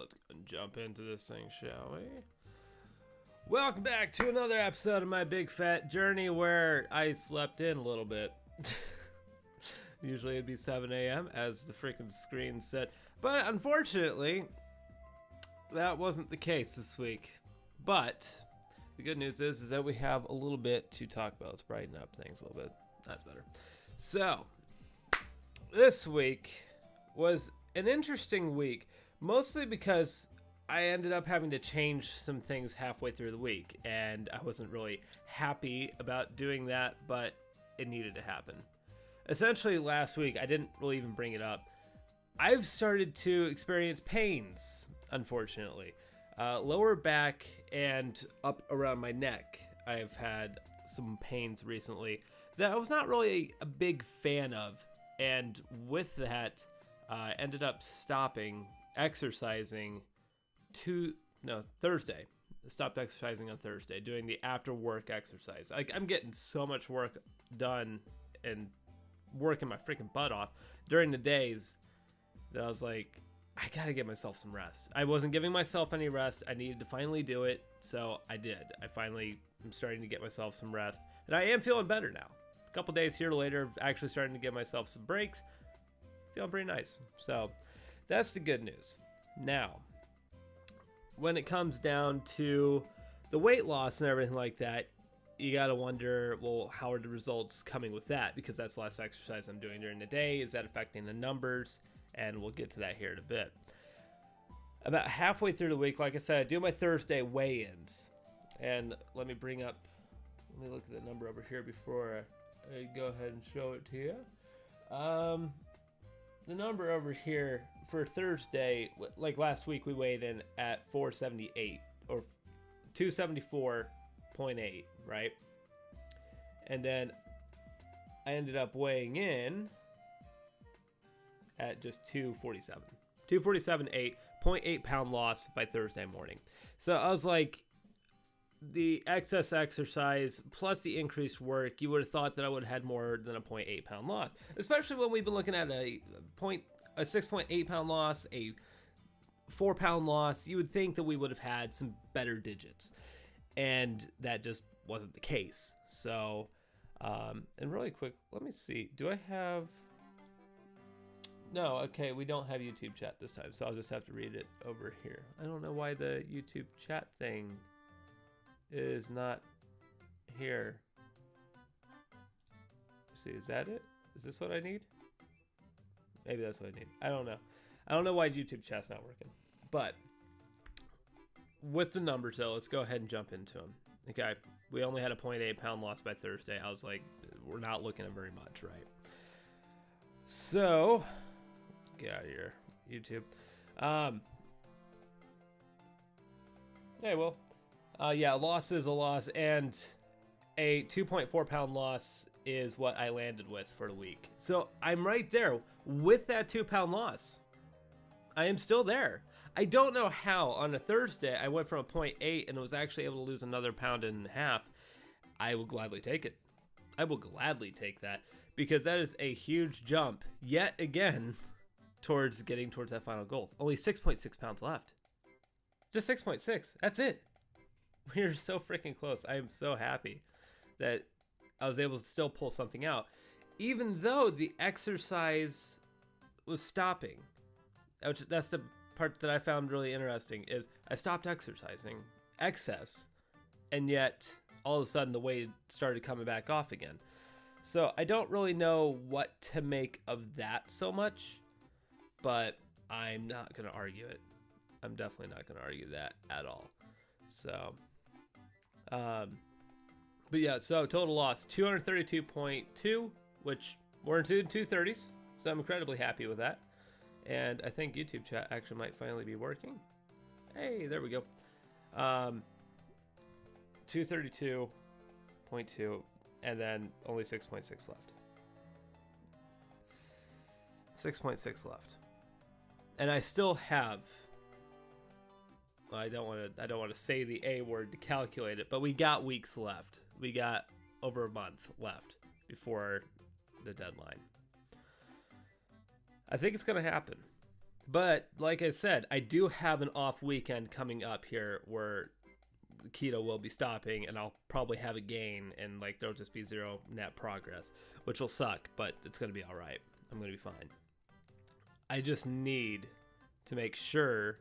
let's jump into this thing, shall we? Welcome back to another episode of my big fat journey where I slept in a little bit. Usually it'd be 7 a.m. as the freaking screen said, but unfortunately, that wasn't the case this week. But the good news is that we have a little bit to talk about. Let's brighten up things a little bit. That's better. So, this week was an interesting week, mostly because I ended up having to change some things halfway through the week, and I wasn't really happy about doing that, but it needed to happen. Essentially, last week, I didn't really even bring it up. I've started to experience pains, unfortunately. Lower back and up around my neck, I've had some pains recently that I was not really a big fan of, and with that, I ended up stopping exercising Thursday. I stopped exercising on Thursday, doing the after work exercise. Like, I'm getting so much work done and working my freaking butt off during the days that I was like, I gotta give myself some rest. I wasn't giving myself any rest. I needed to finally do it, so I did. I finally am starting to get myself some rest, and I am feeling better now. A couple days here later, actually starting to give myself some breaks. Feeling pretty nice. So that's the good news. Now, when it comes down to the weight loss and everything like that, you got to wonder, well, how are the results coming with that? Because that's less exercise I'm doing during the day. Is that affecting the numbers? And we'll get to that here in a bit. About halfway through the week, like I said, I do my Thursday weigh-ins. And let me look at the number over here before I go ahead and show it to you. The number over here for Thursday, like last week, we weighed in at 478 or 274.8, right? And then I ended up weighing in at just 247. 247.8, 0.8 pound loss by Thursday morning. So I was like, the excess exercise plus the increased work, you would have thought that I would have had more than a 0.8 pound loss, especially when we've been looking at a 6.8 pound loss, a 4 pound loss. You would think that we would have had some better digits, and that just wasn't the case. So, and really quick, let me see. Do I have... No, okay, we don't have YouTube chat this time, so I'll just have to read it over here. I don't know why the YouTube chat thing is not here. Let's see, is that it? Is this what I need? Maybe that's what I need. I don't know. I don't know why YouTube chat's not working. But with the numbers, though, let's go ahead and jump into them. Okay, we only had a 0.8 pound loss by Thursday. I was like, we're not looking at very much, right? So, get out of here, YouTube. Hey, well, yeah, a loss is a loss, and a 2.4 pound loss is what I landed with for the week. So I'm right there with that 2 pound loss. I am still there. I don't know how on a Thursday I went from a 0.8 and was actually able to lose another pound and a half. I will gladly take it. I will gladly take that, because that is a huge jump yet again towards getting towards that final goal. Only 6.6 pounds left. Just 6.6. That's it. We're so freaking close. I am so happy that I was able to still pull something out, even though the exercise was stopping. That's the part that I found really interesting, is I stopped exercising excess, and yet all of a sudden the weight started coming back off again. So I don't really know what to make of that so much, but I'm not going to argue it. I'm definitely not going to argue that at all. So, but yeah, so total loss, 232.2, which we're into 230s, so I'm incredibly happy with that. And I think YouTube chat actually might finally be working. Hey, there we go. 232.2, and then only 6.6 left. 6.6 left. And I still have... I don't want to say the A word to calculate it, but we got weeks left. We got over a month left before the deadline. I think it's going to happen. But like I said, I do have an off weekend coming up here where keto will be stopping, and I'll probably have a gain, and like there'll just be zero net progress, which will suck, but it's gonna be all right. I'm gonna be fine. I just need to make sure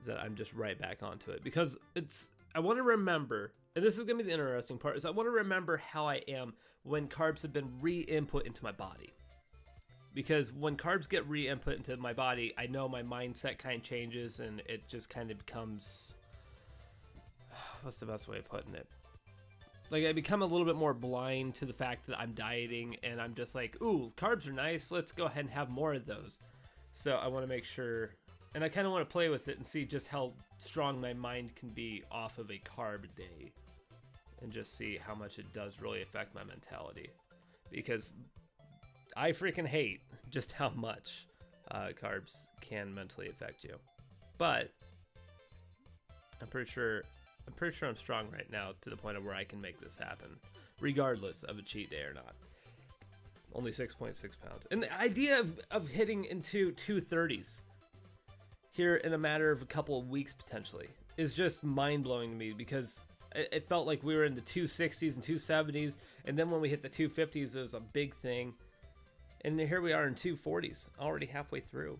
that I'm just right back onto it, because I want to remember, and this is gonna be the interesting part, is I want to remember how I am when carbs have been re-input into my body. Because when carbs get re-input into my body, I know my mindset kind of changes, and it just kind of becomes, what's the best way of putting it? Like, I become a little bit more blind to the fact that I'm dieting, and I'm just like, ooh, carbs are nice, let's go ahead and have more of those. So I want to make sure, and I kind of want to play with it and see just how strong my mind can be off of a carb day, and just see how much it does really affect my mentality. Because I freaking hate just how much carbs can mentally affect you. But I'm pretty sure I'm strong right now to the point of where I can make this happen, regardless of a cheat day or not. Only 6.6 pounds. And the idea of hitting into 230s here in a matter of a couple of weeks potentially is just mind-blowing to me, because it felt like we were in the 260s and 270s, and then when we hit the 250s, it was a big thing. And here we are in 240s, already halfway through.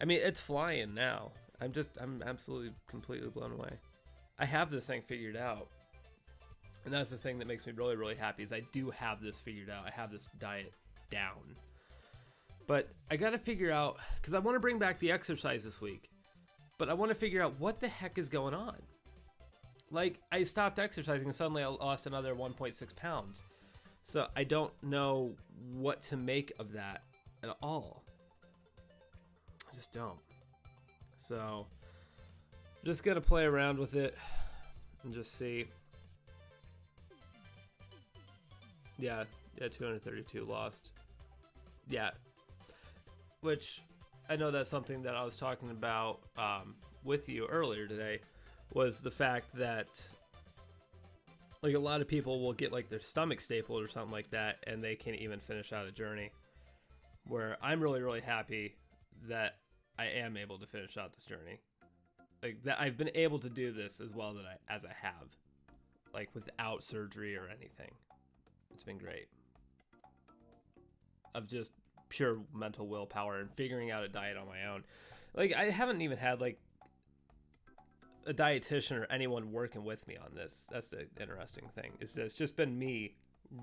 I mean, it's flying now. I'm absolutely, completely blown away. I have this thing figured out. And that's the thing that makes me really, really happy, is I do have this figured out. I have this diet down. But I got to figure out, because I want to bring back the exercise this week, but I want to figure out what the heck is going on. Like, I stopped exercising and suddenly I lost another 1.6 pounds. So I don't know what to make of that at all. I just don't. So I'm just going to play around with it and just see. Yeah, 232 lost. Yeah. Which I know that's something that I was talking about with you earlier today, was the fact that like a lot of people will get like their stomach stapled or something like that, and they can't even finish out a journey. Where I'm really, really happy that I am able to finish out this journey. Like that I've been able to do this as well as I have. Like without surgery or anything. It's been great. Of just pure mental willpower and figuring out a diet on my own. Like I haven't even had like a dietitian or anyone working with me on this. That's the interesting thing. It's just been me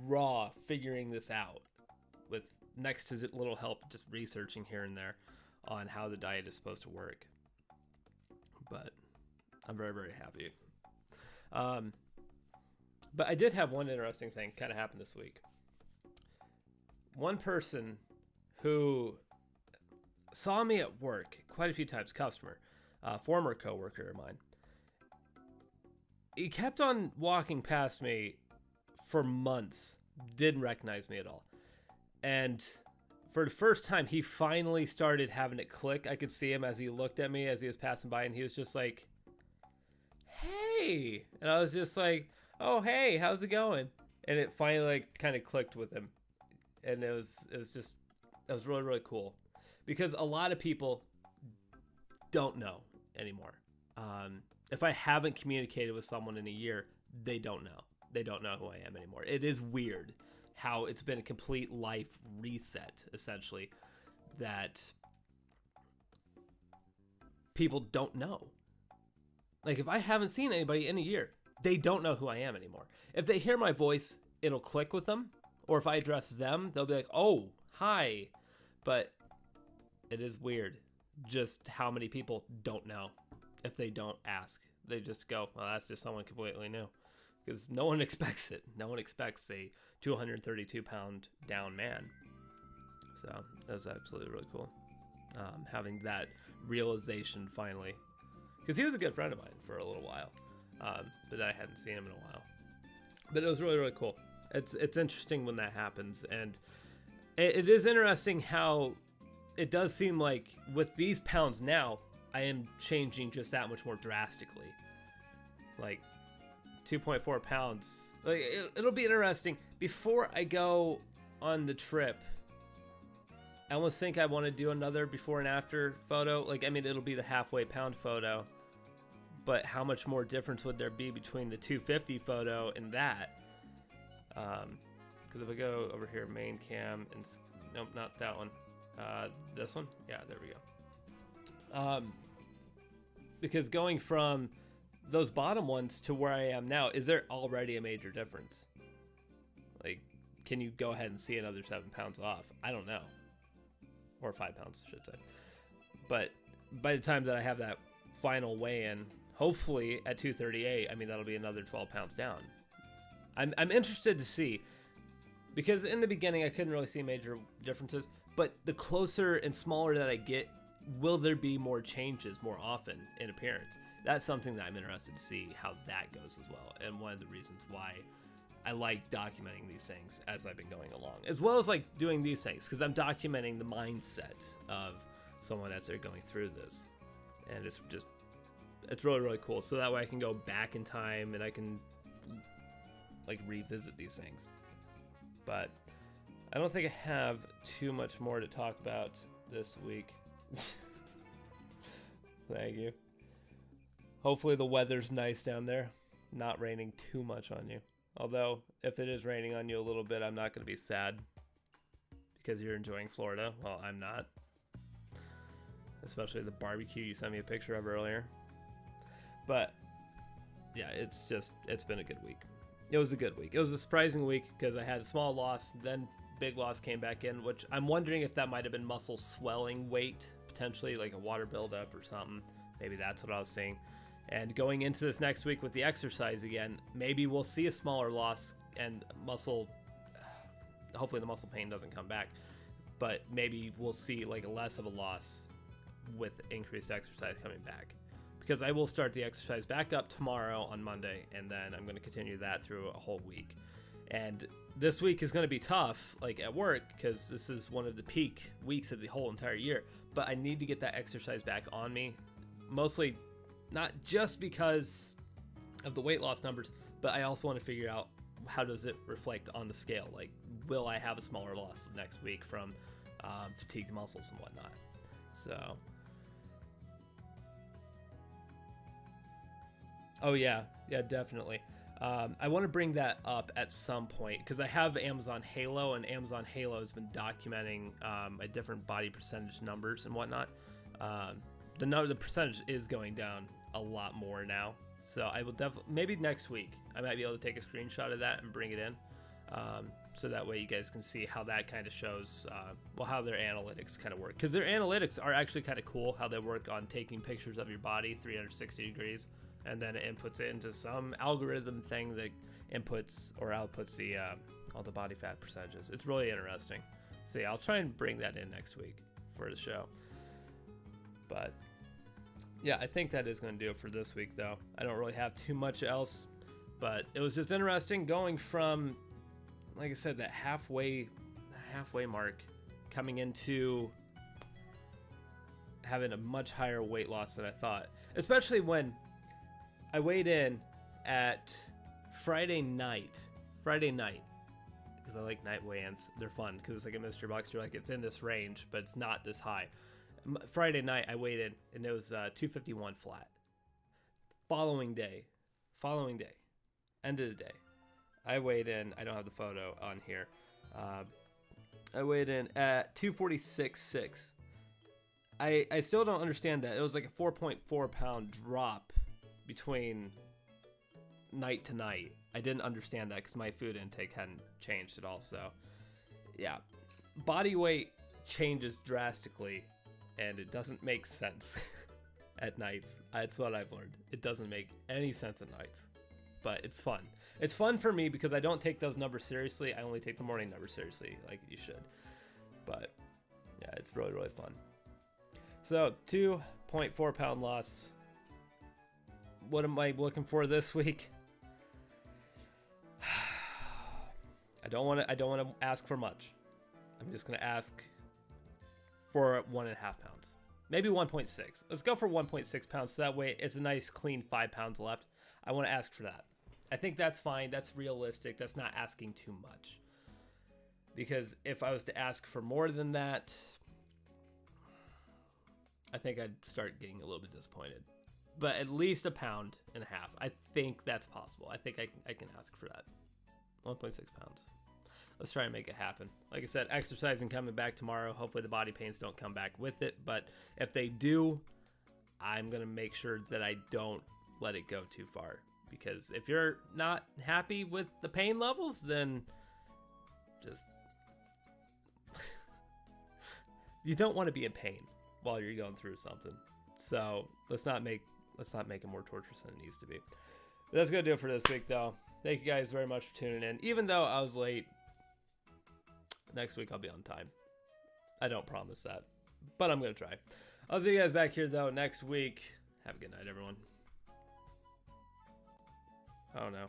raw figuring this out, with next to little help just researching here and there on how the diet is supposed to work. But I'm very, very happy. But I did have one interesting thing kind of happen this week. One person who saw me at work quite a few times, customer, former coworker of mine, he kept on walking past me for months, didn't recognize me at all. And for the first time, he finally started having it click. I could see him as he looked at me as he was passing by, and he was just like, hey. And I was just like, oh, hey, how's it going? And it finally like kind of clicked with him. And it was really, really cool, because a lot of people don't know anymore. If I haven't communicated with someone in a year, they don't know. They don't know who I am anymore. It is weird how it's been a complete life reset, essentially, that people don't know. Like, if I haven't seen anybody in a year, they don't know who I am anymore. If they hear my voice, it'll click with them. Or if I address them, they'll be like, oh, hi. But it is weird just how many people don't know if they don't ask. They just go, well, that's just someone completely new. Because no one expects it. No one expects a 232-pound down man. So that was absolutely really cool. Having that realization finally. Because he was a good friend of mine for a little while. But I hadn't seen him in a while. But it was really, really cool. It's interesting when that happens. And it is interesting how it does seem like with these pounds now, I am changing just that much more drastically. Like 2.4 pounds. Like it'll be interesting. Before I go on the trip, I almost think I want to do another before and after photo. Like, I mean, it'll be the halfway pound photo, but how much more difference would there be between the 250 photo and that? Because if I go over here, main cam, and nope, not that one. This one? Yeah, there we go. Because going from those bottom ones to where I am now, is there already a major difference? Like, can you go ahead and see another 7 pounds off? I don't know. Or 5 pounds, I should say. But by the time that I have that final weigh-in, hopefully at 238, I mean, that'll be another 12 pounds down. I'm interested to see, because in the beginning I couldn't really see major differences, but the closer and smaller that I get, will there be more changes more often in appearance? That's something that I'm interested to see how that goes as well, and one of the reasons why I like documenting these things as I've been going along, as well as like doing these things, because I'm documenting the mindset of someone as they're going through this, and it's really, really cool. So that way I can go back in time and I can like revisit these things. But I don't think I have too much more to talk about this week. Thank you. Hopefully the weather's nice down there, not raining too much on you. Although, if it is raining on you a little bit, I'm not going to be sad because you're enjoying Florida. Well, I'm not. Especially the barbecue you sent me a picture of earlier. But, yeah, it's been a good week. It was a good week. It was a surprising week because I had a small loss, then big loss came back in, which I'm wondering if that might have been muscle swelling weight, potentially like a water buildup or something. Maybe that's what I was seeing. And going into this next week with the exercise again, maybe we'll see a smaller loss and muscle, hopefully the muscle pain doesn't come back, but maybe we'll see like a less of a loss with increased exercise coming back. Because I will start the exercise back up tomorrow on Monday, and then I'm going to continue that through a whole week. And this week is going to be tough, like at work, because this is one of the peak weeks of the whole entire year, but I need to get that exercise back on me, mostly not just because of the weight loss numbers, but I also want to figure out how does it reflect on the scale. Like, will I have a smaller loss next week from fatigued muscles and whatnot? So, oh yeah, definitely. I want to bring that up at some point because I have Amazon Halo, and Amazon Halo has been documenting my different body percentage numbers and whatnot. The percentage is going down a lot more now, so I will definitely, maybe next week I might be able to take a screenshot of that and bring it in, so that way you guys can see how that kind of shows how their analytics kind of work, because their analytics are actually kind of cool how they work on taking pictures of your body 360 degrees, and then it inputs it into some algorithm thing that inputs or outputs the all the body fat percentages. It's really interesting. So yeah, I'll try and bring that in next week for the show. But yeah, I think that is going to do it for this week, though. I don't really have too much else, but it was just interesting going from, like I said, that halfway mark, coming into having a much higher weight loss than I thought, especially when I weighed in at Friday night, because I like night weigh-ins. They're fun because it's like a mystery box. You're like, it's in this range, but it's not this high. Friday night I weighed in and it was 251 flat. Following day, end of the day, I weighed in. I don't have the photo on here. I weighed in at 246.6. I still don't understand that. It was like a 4.4 pound drop between night to night. I didn't understand that because my food intake hadn't changed at all. So yeah, body weight changes drastically and it doesn't make sense at nights. That's what I've learned. It doesn't make any sense at nights, but it's fun. It's fun for me because I don't take those numbers seriously. I only take the morning numbers seriously, like you should. But yeah, it's really, really fun. So 2.4 pound loss. What am I looking for this week? I don't want to ask for much. I'm just going to ask for 1.5 pounds, maybe 1.6. Let's go for 1.6 pounds. So that way it's a nice clean 5 pounds left. I want to ask for that. I think that's fine. That's realistic. That's not asking too much. Because if I was to ask for more than that, I think I'd start getting a little bit disappointed. But at least 1.5 pounds. I think that's possible. I think I can ask for that. 1.6 pounds. Let's try and make it happen. Like I said, exercising coming back tomorrow. Hopefully the body pains don't come back with it. But if they do, I'm going to make sure that I don't let it go too far. Because if you're not happy with the pain levels, then just... you don't want to be in pain while you're going through something. So let's not make it more torturous than it needs to be. But that's going to do it for this week, though. Thank you guys very much for tuning in. Even though I was late, next week I'll be on time. I don't promise that, but I'm going to try. I'll see you guys back here, though, next week. Have a good night, everyone. Oh, no.